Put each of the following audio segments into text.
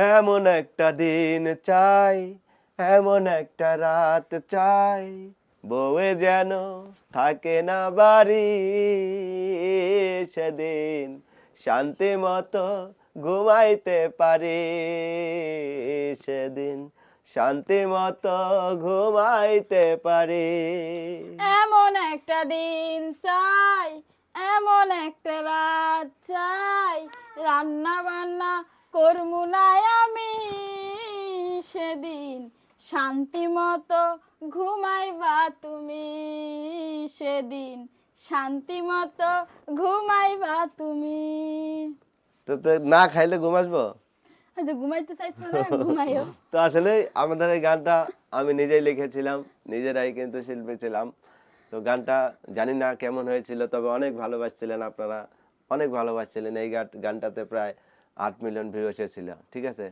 এমন একটা দিন চাই, এমন একটা রাত চাই, বউয়ে যেন থাকে না বাড়ি, সেদিন শান্তি মতো ঘুমাইতে পারি, সেদিন শান্তি মতো ঘুমাইতে পারি। এমন একটা দিন চাই, এমন একটা রাত চাই, রান্না বান্না করবো না আমি, সেদিন শান্তি মতো ঘুমাইবা তুমি, সেদিন শান্তি মতো ঘুমাইবা তুমি। তো না খাইলে ঘুম আসবো? আচ্ছা, ঘুমাইতে চাইছো না, ঘুমাইও। তো আসলে আমাদের এই গানটা আমি নিজেই লিখেছিলাম, নিজেরাই কিন্তু শিল্পী ছিলাম। তো গানটা জানি না কেমন হয়েছিল, তবে অনেক ভালোবাসছিলেন আপনারা, অনেক ভালোবাসছিলেন। এই গানটাতে প্রায় 8 মিলিয়ন ভিউ এসেছিল, ঠিক আছে।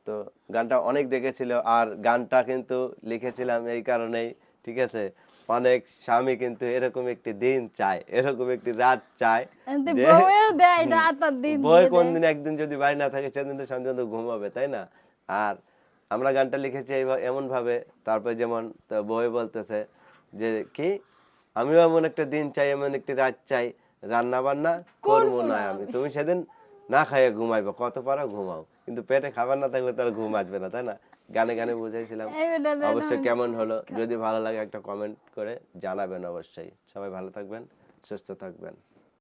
তো গানটা অনেক দেখেছিল, আর গানটা কিন্তু লিখেছিলাম এই কারণেই, ঠিক আছে। অনেক স্বামী কিন্তু এরকম একটি দিন চায়, এরকম একটি রাত চায় এমনি যে বউয়েও দেয়, রাত আর দিন বই দিয়ে কোন দেয়। দিন একদিন যদি বাড়ি না থাকে সেদিন তো শান্তি মতো ঘুমাবে, তাই না? আর আমরা গানটা লিখেছি এমন ভাবে, তারপর যেমন বই বলতেছে যে কি, আমিও এমন একটা দিন চাই, এমন একটি রাত চাই, রান্না বান্না করবো করবো না না আমি, আমি। তুমি সেদিন না খাইয়ে ঘুমাইবো, কত পারো ঘুমাও, কিন্তু পেটে খাবার না থাকলে তার ঘুম আসবে না, তাই না? গানে গানে বুঝাইছিলাম। এই বেটা দেয় না অবশ্যই আমি কেমন হলো, শিক্ষা। যদি ভালো লাগে একটা কমেন্ট করে জানাবেন। অবশ্যই সবাই ভালো থাকবেন, সুস্থ থাকবেন।